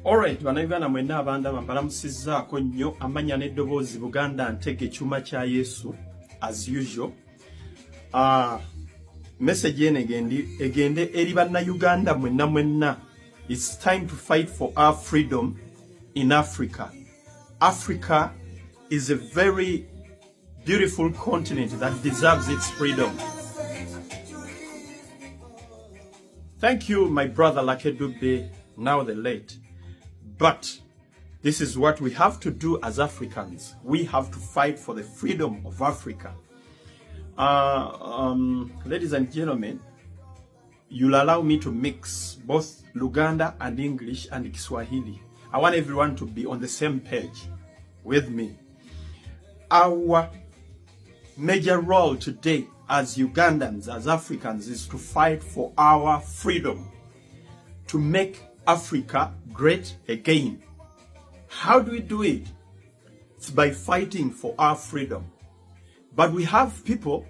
Alright, bannayuganda mwenna abandaba mbalamusizzaako nnyo amanya n'eddoboozi Buganda Ntege Ekyuma kya Yesu as usual. Message eno egende eri bannayuganda mwenna. It's time to fight for our freedom in Africa. Africa is a very beautiful continent that deserves its freedom. Thank you, my brother Lakedube, now the late. But this is what we have to do as Africans. We have to fight for the freedom of Africa. Ladies and gentlemen, you'll allow me to mix both Luganda and English and Kiswahili. I want everyone to be on the same page with me. Our major role today as Ugandans, as Africans, is to fight for our freedom, to make Africa great again. How do we do it? It's by fighting for our freedom. But we have people,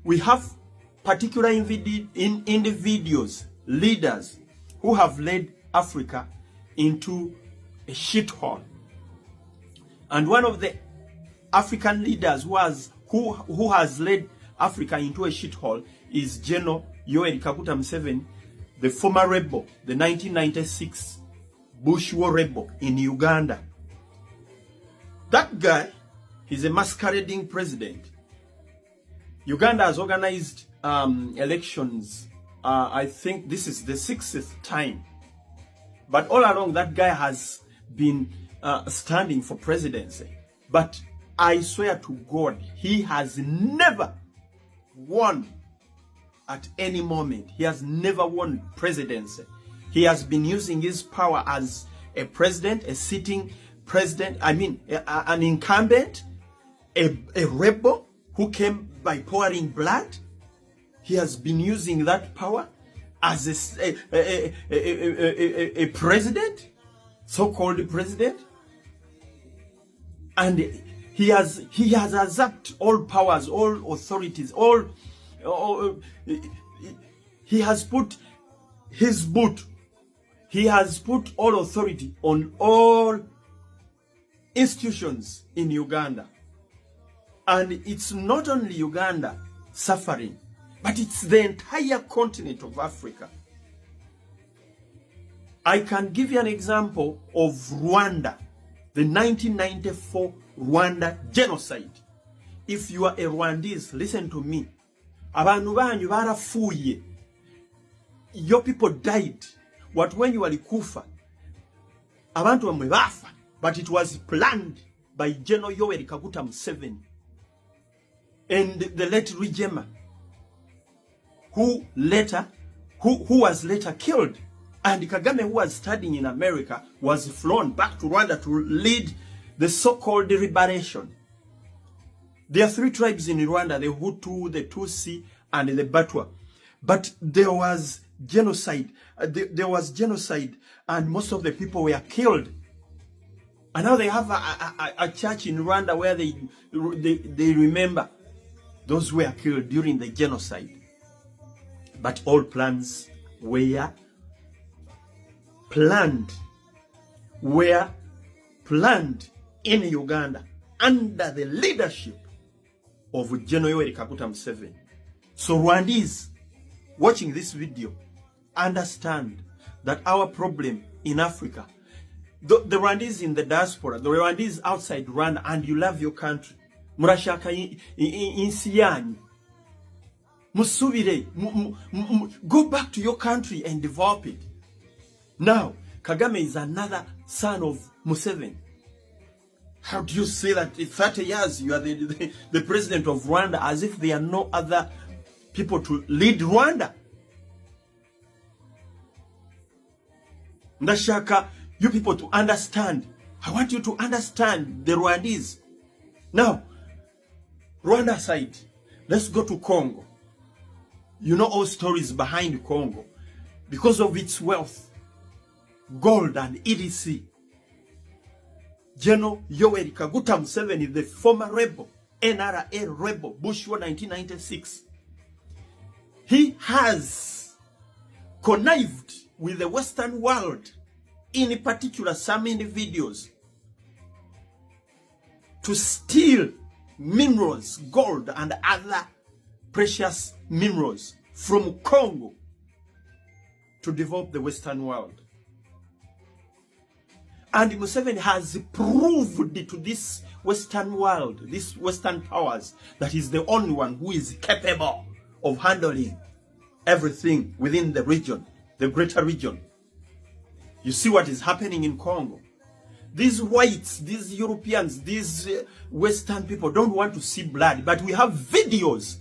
we have particular individuals, leaders who have led Africa into a shithole. And one of the African leaders who has led Africa into a shithole is General Yoweri Kaguta Museveni, the former rebel, the 1996 Bush War rebel in Uganda. That guy is a masquerading president. Uganda has organized elections. I think this is the 6th time. But all along, that guy has been standing for presidency. But I swear to God, he has never won at any moment. He has never won presidency. He has been using his power as a president, a sitting president, an incumbent, a rebel who came by pouring blood. He has been using that power as a president, so-called president. And he has usurped all powers, all authorities, he has put his boot. He has put all authority on all institutions in Uganda. And it's not only Uganda suffering, but it's the entire continent of Africa. I can give you an example of Rwanda, the 1994 Rwanda genocide. If you are a Rwandese, listen to me. Abantu banyu barafuye. Your people died. What when you were kufa? Abantu bamwe bafa. But it was planned by General Yoweri Kaguta Museveni and the late Rwigema, who was later killed. And Kagame, who was studying in America, was flown back to Rwanda to lead the so-called liberation. There are 3 tribes in Rwanda, the Hutu, the Tutsi, and the Batwa. But there was genocide. And most of the people were killed. And now they have a church in Rwanda where they remember those who were killed during the genocide. But all plans were planned in Uganda under the leadership of General Yoweri Kaguta Museveni. So Rwandese watching this video, understand that our problem in Africa, the Rwandese in the diaspora, the Rwandese outside Rwanda, and you love your country, murashaka insi yanyu, musubire, go back to your country and develop it. Now, Kagame is another son of Museveni. How do you say that in 30 years you are the president of Rwanda, as if there are no other people to lead Rwanda? Ndashaka you people to understand. I want you to understand the Rwandese. Now, Rwanda side, let's go to Congo. You know all stories behind Congo. Because of its wealth, gold and EDC. General Yoweri Kaguta Museveni, the former rebel, NRA rebel, Bush War 1996. He has connived with the Western world in particular some individuals, to steal minerals, gold and other precious minerals from Congo to develop the Western world. And Museveni has proved to this Western world, these Western powers, that he's the only one who is capable of handling everything within the region, the greater region. You see what is happening in Congo. These whites, these Europeans, these Western people don't want to see blood, but we have videos.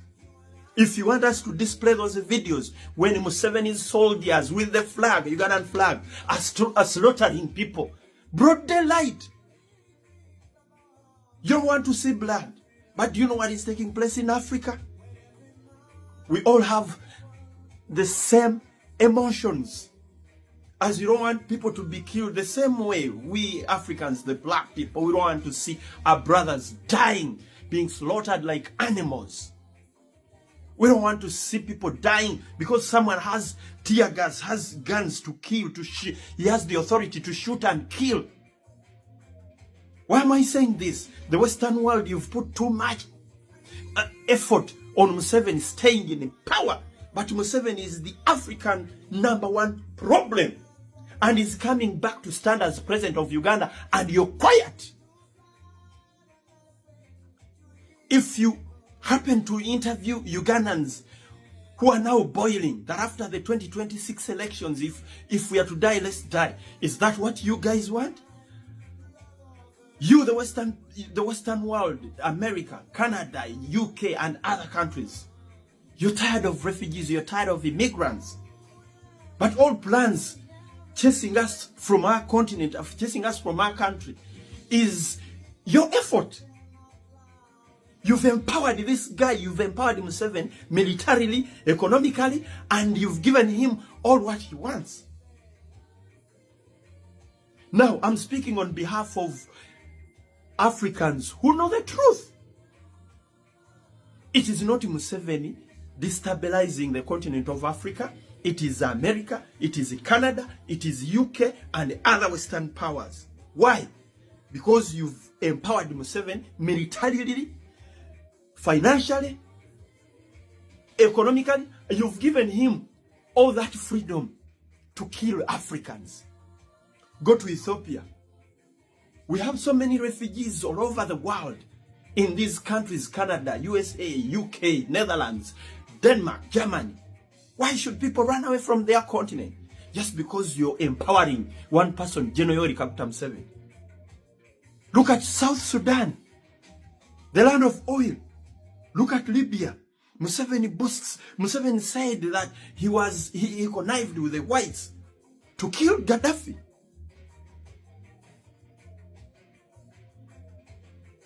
If you want us to display those videos, when Museveni's soldiers with the flag, Ugandan flag, are slaughtering people, broad daylight. You don't want to see blood, but do you know what is taking place in Africa? We all have the same emotions. As you don't want people to be killed the same way, we Africans, the black people, we don't want to see our brothers dying, being slaughtered like animals. We don't want to see people dying because someone has tear gas, has guns to kill, he has the authority to shoot and kill. Why am I saying this? The Western world, you've put too much effort on Museveni staying in power. But Museveni is the African #1 problem. And is coming back to stand as president of Uganda, and you're quiet. If you happen to interview Ugandans who are now boiling, that after the 2026 elections, if we are to die, let's die. Is that what you guys want? You, the Western world, America, Canada, UK, and other countries, you're tired of refugees, you're tired of immigrants. But all plans chasing us from our continent, chasing us from our country, is your effort. You've empowered this guy, you've empowered Museveni militarily, economically, and you've given him all what he wants. Now, I'm speaking on behalf of Africans who know the truth. It is not Museveni destabilizing the continent of Africa. It is America, it is Canada, it is UK, and other Western powers. Why? Because you've empowered Museveni militarily, financially, economically. You've given him all that freedom to kill Africans. Go to Ethiopia. We have so many refugees all over the world in these countries: Canada, USA, UK, Netherlands, Denmark, Germany. Why should people run away from their continent? Just because you're empowering one person, General Kaguta Museveni. Look at South Sudan, the land of oil. Look at Libya. Museveni said that he connived with the whites to kill Gaddafi.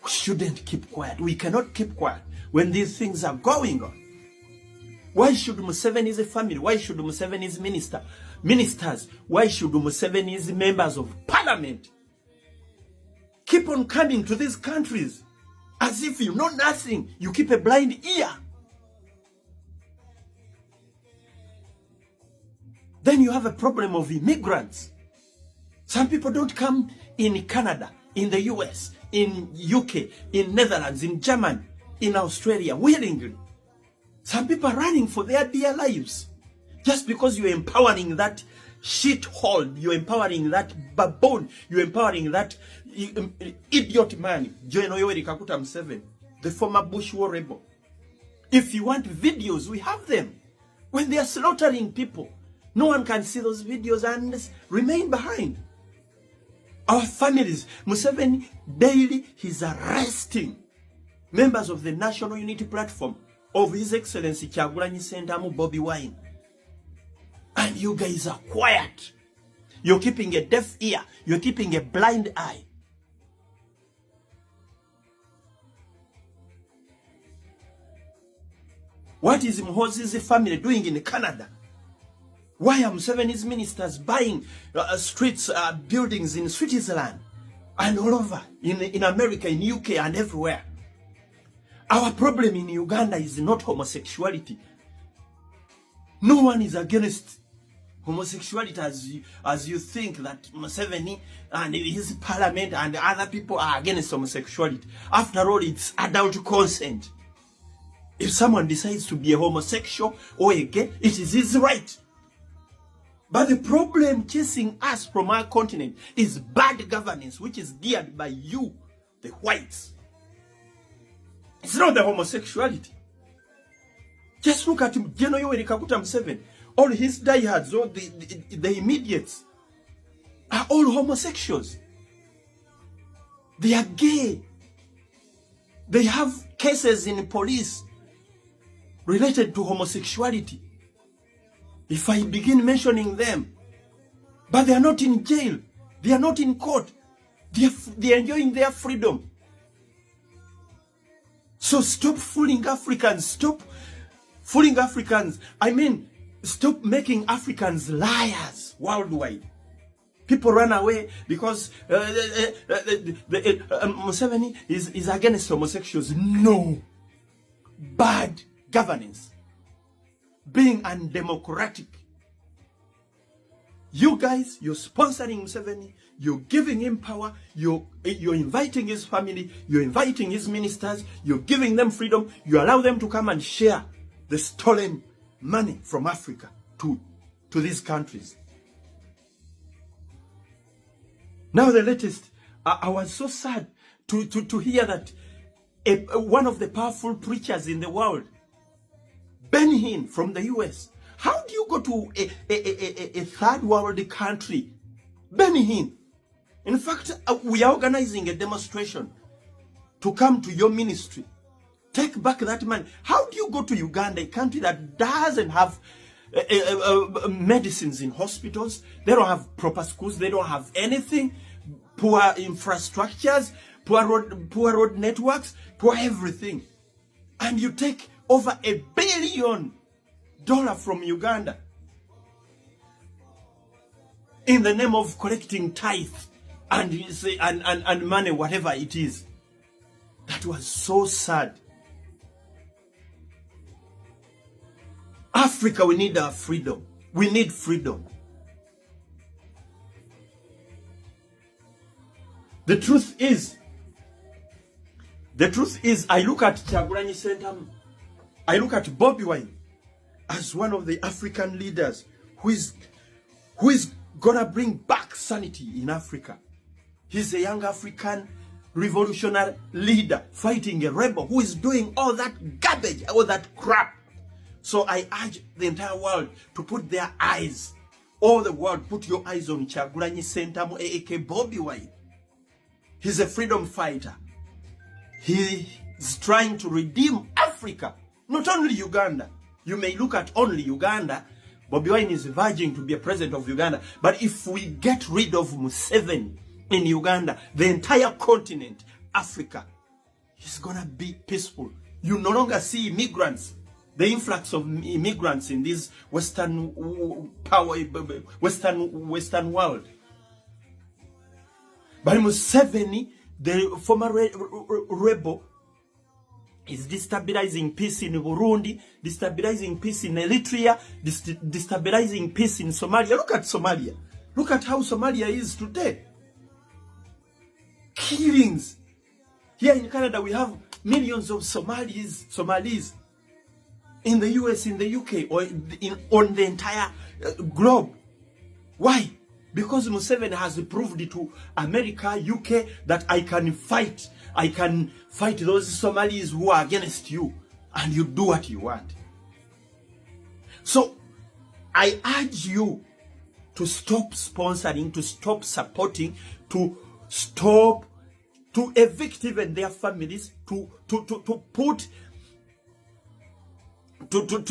We shouldn't keep quiet. We cannot keep quiet when these things are going on. Why should Museveni's family, why should Museveni's ministers, why should Museveni's members of parliament keep on coming to these countries as if you know nothing? You keep a blind ear. Then you have a problem of immigrants. Some people don't come in Canada, in the US, in UK, in Netherlands, in Germany, in Australia willingly. Some people are running for their dear lives just because you're empowering that shithole, you're empowering that baboon, you're empowering that idiot man, General Kaguta Museveni, the former Bush war rebel. If you want videos, we have them. When they are slaughtering people, no one can see those videos and remain behind. Our families, Museveni, daily he's arresting members of the National Unity Platform of His Excellency Kyagulanyi Ssentamu Bobi Wine. And you guys are quiet. You're keeping a deaf ear. You're keeping a blind eye. What is Mhozi's family doing in Canada? Why are Museveni's ministers buying streets, buildings in Switzerland and all over, in America, in UK, and everywhere? Our problem in Uganda is not homosexuality. No one is against homosexuality as you think that Museveni and his parliament and other people are against homosexuality. After all, it's adult consent. If someone decides to be a homosexual or a gay, it is his right. But the problem chasing us from our continent is bad governance, which is geared by you, the whites. It's not the homosexuality. Just look at him, General Yoweri Kaguta Museveni. All his diehards, all the immediates, are all homosexuals. They are gay. They have cases in police related to homosexuality. If I begin mentioning them, but they are not in jail, they are not in court, they are enjoying their freedom. So stop fooling Africans, stop fooling Africans. I mean, stop making Africans liars worldwide. People run away because Museveni is against homosexuals. No. Bad governance. Being undemocratic. You guys, you're sponsoring Museveni, you're giving him power, you're inviting his family, you're inviting his ministers, you're giving them freedom, you allow them to come and share the stolen money from Africa to these countries. Now the latest, I was so sad to hear that one of the powerful preachers in the world, Ben Hinn from the US. How do you go to a third world country? Ben Hinn. In fact, we are organizing a demonstration to come to your ministry. Take back that money. How do you go to Uganda, a country that doesn't have medicines in hospitals? They don't have proper schools. They don't have anything. Poor infrastructures, poor road networks, poor everything. And you take over $1 billion from Uganda in the name of collecting tithe and money, whatever it is. That was so sad. Africa, we need our freedom. We need freedom. The truth is, I look at Kyagulanyi Ssentamu, I look at Bobi Wine as one of the African leaders who is gonna bring back sanity in Africa. He's a young African revolutionary leader fighting a rebel who is doing all that garbage, all that crap. So I urge the entire world to put their eyes, all the world, put your eyes on Kyagulanyi Ssentamu, aka Bobi Wine. He's a freedom fighter. He is trying to redeem Africa, not only Uganda. You may look at only Uganda. Bobi Wine is verging to be a president of Uganda. But if we get rid of Museveni in Uganda, the entire continent, Africa, is gonna be peaceful. You no longer see immigrants, the influx of immigrants in this Western world. But Museveni, the former rebel, is destabilizing peace in Burundi, destabilizing peace in Eritrea, destabilizing peace in Somalia. Look at Somalia. Look at how Somalia is today. Killings. Here in Canada, we have millions of Somalis. In the US, in the UK, or on the entire globe. Why? Because Museveni has proved to America, UK, that I can fight those Somalis who are against you, and you do what you want. So, I urge you to stop sponsoring, to stop supporting, to evict even their families, to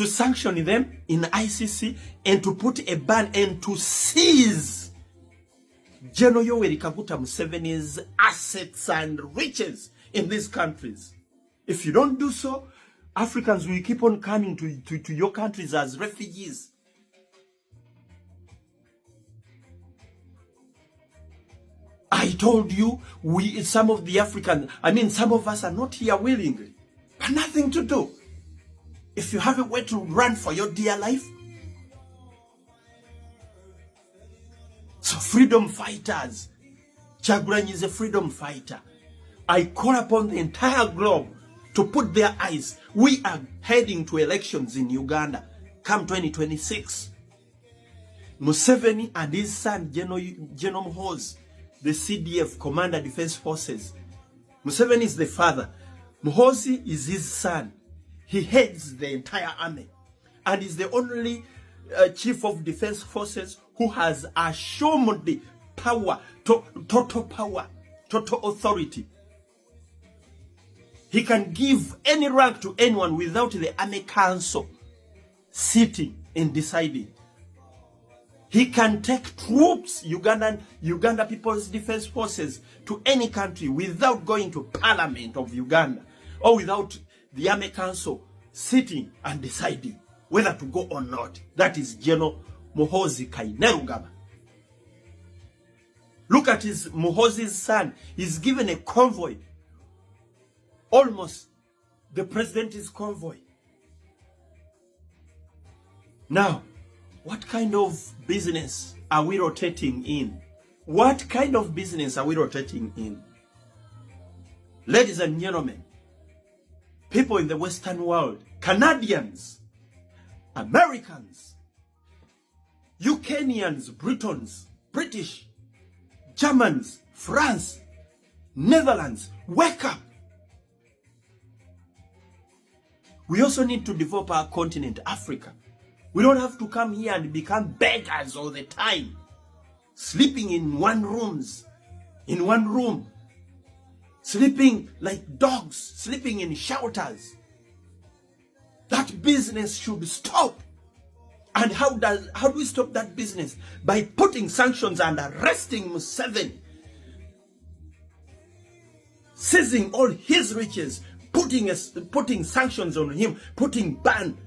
sanction them in ICC, and to put a ban and to seize General Yoweri Kaguta Museveni's assets and riches in these countries. If you don't do so, Africans will keep on coming to your countries as refugees. I told you, some of us are not here willingly, but nothing to do. If you have a way to run for your dear life, freedom fighters. Kyagulanyi is a freedom fighter. I call upon the entire globe to put their eyes. We are heading to elections in Uganda come 2026. Museveni and his son, General Muhoozi, the CDF, Commander Defense Forces. Museveni is the father. Muhoozi is his son. He heads the entire army and is the only chief of defense forces who has assumed power, total power, total authority. He can give any rank to anyone without the army council sitting and deciding. He can take troops, Uganda People's Defense Forces, to any country without going to Parliament of Uganda or without the army council sitting and deciding whether to go or not. That is General Muhoozi Kainerugaba. Look at Muhoozi's son. He's given a convoy. Almost the president's convoy. Now, what kind of business are we rotating in? What kind of business are we rotating in? Ladies and gentlemen, people in the Western world, Canadians, Americans, Ukrainians, Britons, British, Germans, France, Netherlands, wake up. We also need to develop our continent, Africa. We don't have to come here and become beggars all the time, sleeping in one room, sleeping like dogs, sleeping in shelters. That business should stop. And how do we stop that business? By putting sanctions and arresting Museveni, seizing all his riches, putting sanctions on him, putting ban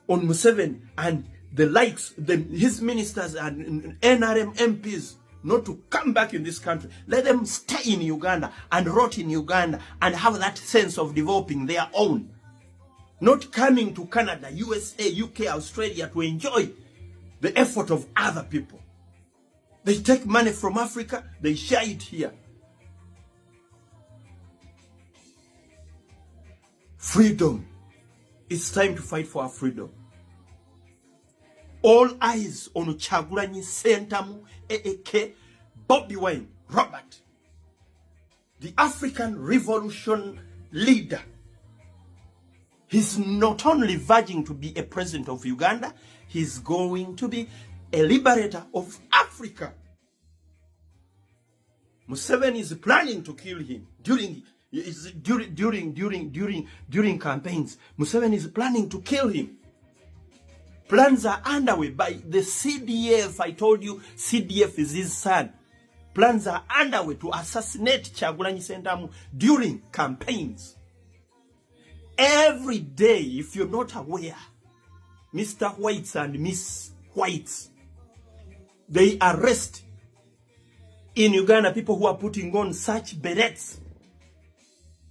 on Museveni and the likes, his ministers and NRM MPs not to come back in this country. Let them stay in Uganda and rot in Uganda and have that sense of developing their own. Not coming to Canada, USA, UK, Australia to enjoy the effort of other people. They take money from Africa, they share it here. Freedom. It's time to fight for our freedom. All eyes on Kyagulanyi, Ssentamu, AAK, Bobi Wine, Robert, the African Revolution leader. He's not only verging to be a president of Uganda, he's going to be a liberator of Africa. Museveni is planning to kill him during campaigns. Museveni is planning to kill him. Plans are underway by the CDF. I told you, CDF is his son. Plans are underway to assassinate Kyagulanyi Ssentamu during campaigns. Every day, if you're not aware, Mr. Whites and Miss Whites, they arrest in Uganda people who are putting on such berets.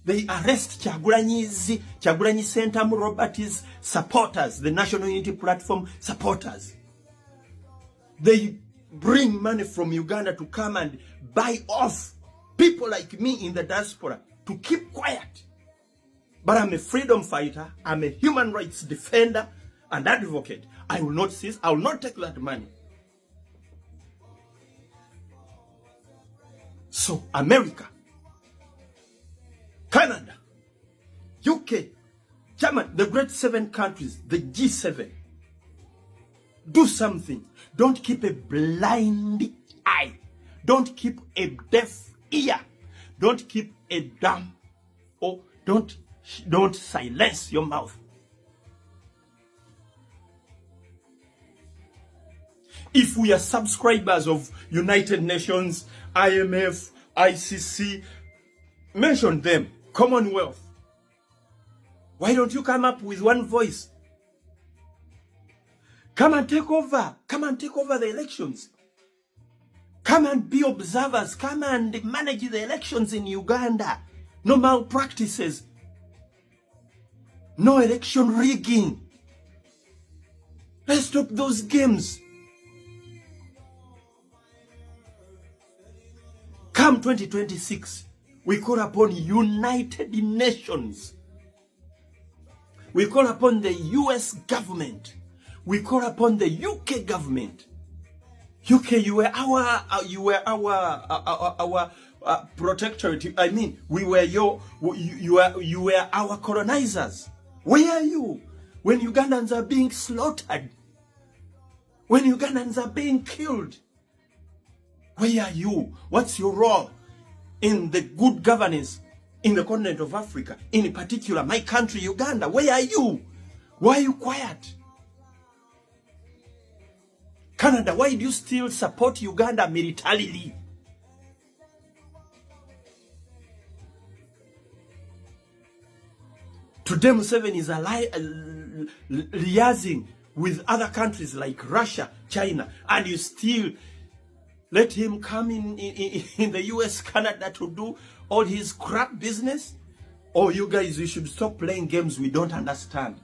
They arrest Kyagulanyi Ssentamu Robert's supporters, the National Unity Platform supporters. They bring money from Uganda to come and buy off people like me in the diaspora to keep quiet. But I'm a freedom fighter, I'm a human rights defender and advocate. I will not cease, I will not take that money. So America, Canada, UK, Germany, the great 7 countries, the G7, do something. Don't keep a blind eye. Don't keep a deaf ear. Don't keep a dumb, or don't silence your mouth. If we are subscribers of United Nations, IMF, ICC, mention them, Commonwealth. Why don't you come up with one voice? Come and take over. Come and take over the elections. Come and be observers. Come and manage the elections in Uganda. No malpractices. No election rigging. Let's stop those games. Come 2026, we call upon United Nations. We call upon the US government. We call upon the UK government. UK, you were our protectorate. I mean, you were our colonizers. Where are you when Ugandans are being slaughtered? When Ugandans are being killed? Where are you? What's your role in the good governance in the continent of Africa? In particular, my country, Uganda. Where are you? Why are you quiet? Canada, why do you still support Uganda militarily? Today, Museveni is liaising with other countries like Russia, China, and you still let him come in the US, Canada to do all his crap business? Or you guys, we should stop playing games we don't understand.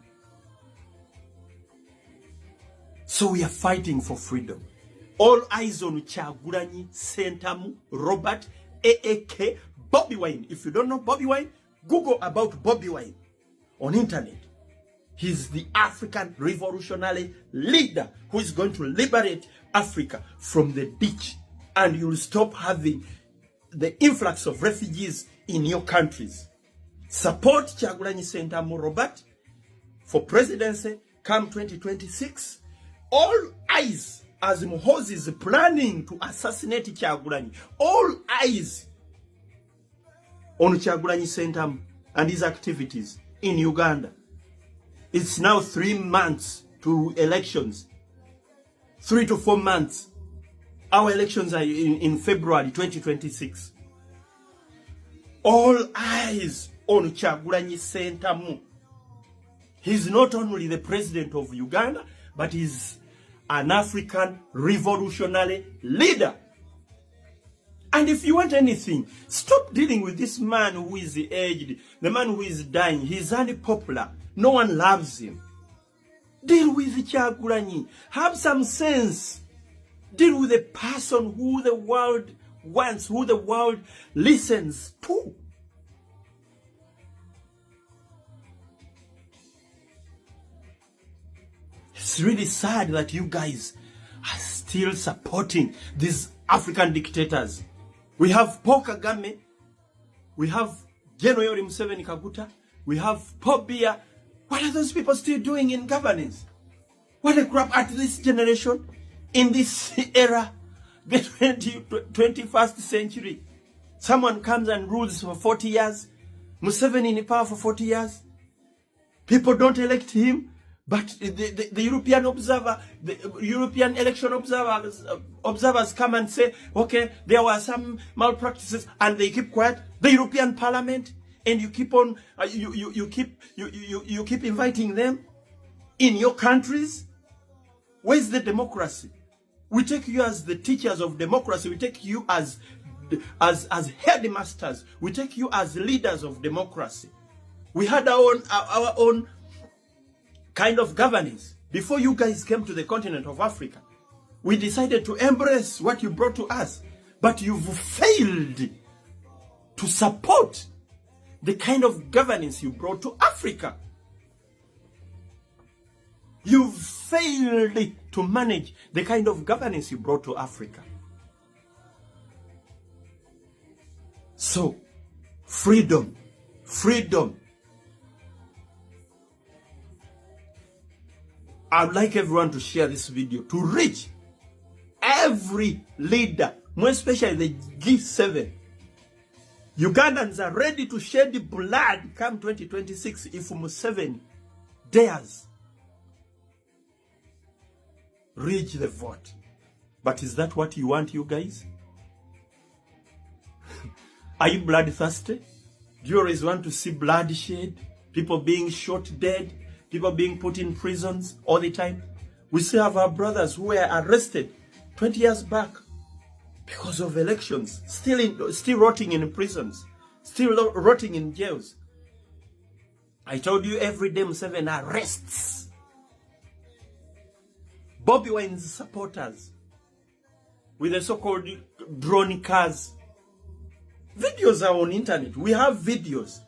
So we are fighting for freedom. All eyes on Kyagulanyi, Ssentamu, Robert, AAK, Bobby Wine. If you don't know Bobby Wine, Google about Bobby Wine on internet. He's the African revolutionary leader who is going to liberate Africa from the ditch, and you'll stop having the influx of refugees in your countries. Support Kyagulanyi, Ssentamu, Robert for presidency come 2026. All eyes as Muhoozi is planning to assassinate Kyagulanyi. All eyes on Kyagulanyi, Ssentamu and his activities in Uganda. It's now 3 months to elections. 3 to 4 months. Our elections are in February 2026. All eyes on Kyagulanyi, Ssentamu. He's not only the president of Uganda, but he's an African revolutionary leader. And if you want anything, stop dealing with this man who is aged, the man who is dying. He's unpopular. No one loves him. Deal with Kyagulanyi. Have some sense. Deal with a person who the world wants, who the world listens to. It's really sad that you guys are still supporting these African dictators. We have Paul Kagame, we have General Museveni Kaguta, we have Paul Biya. What are those people still doing in governance? What a crap at this generation, in this era, the 21st century. Someone comes and rules for 40 years. Museveni in power for 40 years. People don't elect him. But the European European election observers come and say, okay, there were some malpractices, and they keep quiet. The European Parliament, and you keep on, you keep inviting them in your countries. Where's the democracy? We take you as the teachers of democracy. We take you as headmasters. We take you as leaders of democracy. We had our own kind of governance before you guys came to the continent of Africa. We decided to embrace what you brought to us, but you've failed to support the kind of governance you brought to Africa. You've failed to manage the kind of governance you brought to Africa. So, freedom. I'd like everyone to share this video to reach every leader, more especially the G7. Ugandans are ready to shed blood come 2026 if Museveni dares reach the vote. But is that what you want, you guys? Are you bloodthirsty? Do you always want to see bloodshed? People being shot dead? People being put in prisons all the time? We still have our brothers who were arrested 20 years back because of elections, still rotting in prisons, still rotting in jails. I told you every day Museveni arrests Bobby Wine's supporters with the so-called drone cars. Videos are on internet. We have videos.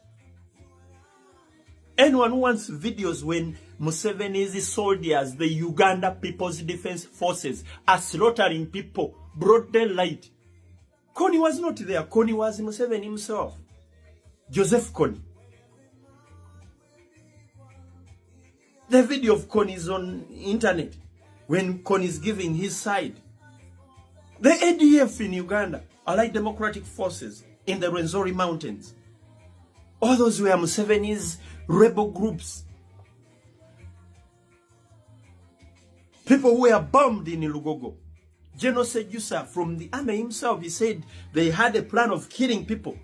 Anyone who wants videos when Museveni's soldiers, the Uganda People's Defense Forces, are slaughtering people, broad daylight. Kony was not there. Kony was Museveni himself. Joseph Kony. The video of Kony is on internet when Kony is giving his side. The ADF in Uganda, Allied Democratic Forces in the Rwenzori Mountains. All those were Museveni's rebel groups. People were bombed in Lugogo. General Sejusa from the army himself, he said they had a plan of killing people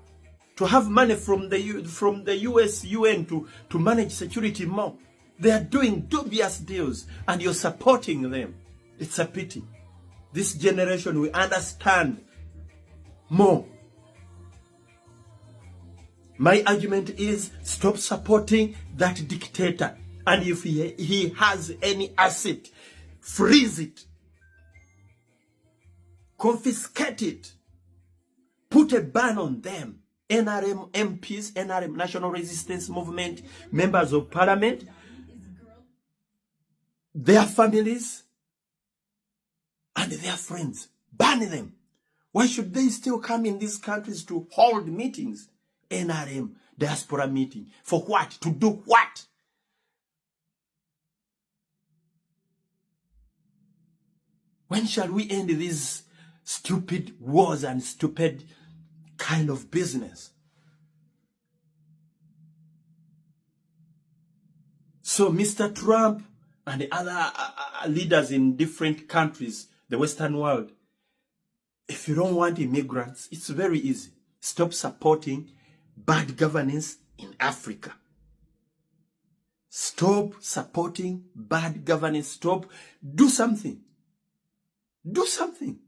to have money from the US UN to manage security more. They are doing dubious deals and you're supporting them. It's a pity. This generation will understand more. My argument is stop supporting that dictator. And if he has any asset, freeze it. Confiscate it. Put a ban on them. NRM MPs, NRM National Resistance Movement, members of parliament, their families, and their friends. Ban them. Why should they still come in these countries to hold meetings? NRM, diaspora meeting. For what? To do what? When shall we end these stupid wars and stupid kind of business? So Mr. Trump and the other leaders in different countries, the Western world, if you don't want immigrants, it's very easy. Stop supporting bad governance in Africa. Stop supporting bad governance. Stop. Do something. Do something.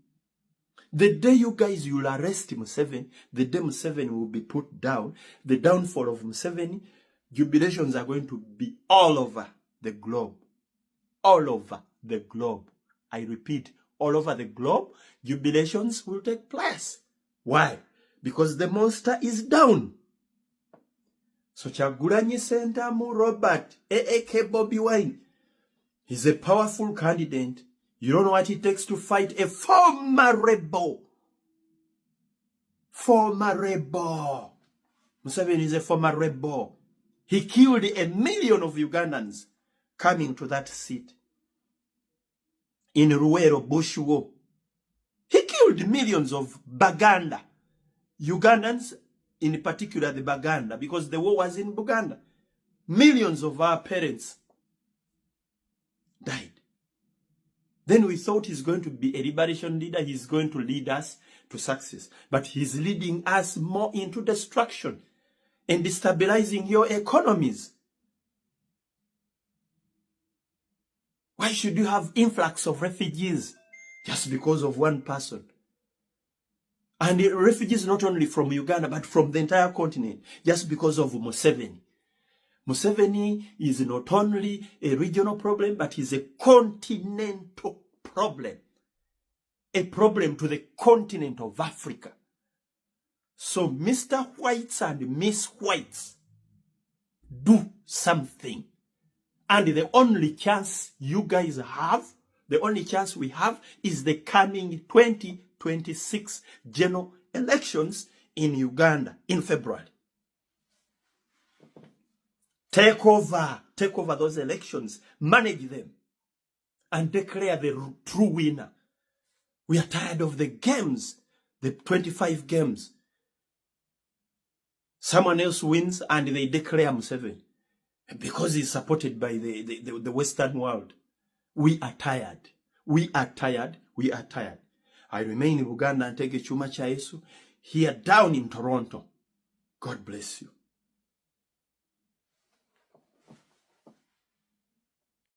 The day you guys will arrest Museveni, the day Museveni will be put down, the downfall of Museveni, jubilations are going to be all over the globe. All over the globe. I repeat, all over the globe, jubilations will take place. Why? Because the monster is down. So Kyagulanyi Ssentamu Robert, AAK Bobi Wine, he's a powerful candidate. You don't know what it takes to fight a former rebel. Former rebel. Museveni is a former rebel. He killed 1 million of Ugandans coming to that seat. In Ruwero Bush War. He killed millions of Baganda. Ugandans, in particular the Baganda, because the war was in Buganda. Millions of our parents died. Then we thought he's going to be a liberation leader. He's going to lead us to success. But he's leading us more into destruction and destabilizing your economies. Why should you have influx of refugees just because of one person? And the refugees not only from Uganda, but from the entire continent, just because of Museveni. Museveni is not only a regional problem, but he's a continental problem. A problem to the continent of Africa. So Mr. Whites and Miss Whites, do something. And the only chance you guys have, the only chance we have, is the coming 2026 general elections in Uganda in February. Take over those elections, manage them, and declare the true winner. We are tired of the games, the 25 games. Someone else wins and they declare Museveni because he's supported by the Western world. We are tired. We are tired. We are tired. I remain in Uganda and take a chuma cha Yesu here down in Toronto. God bless you.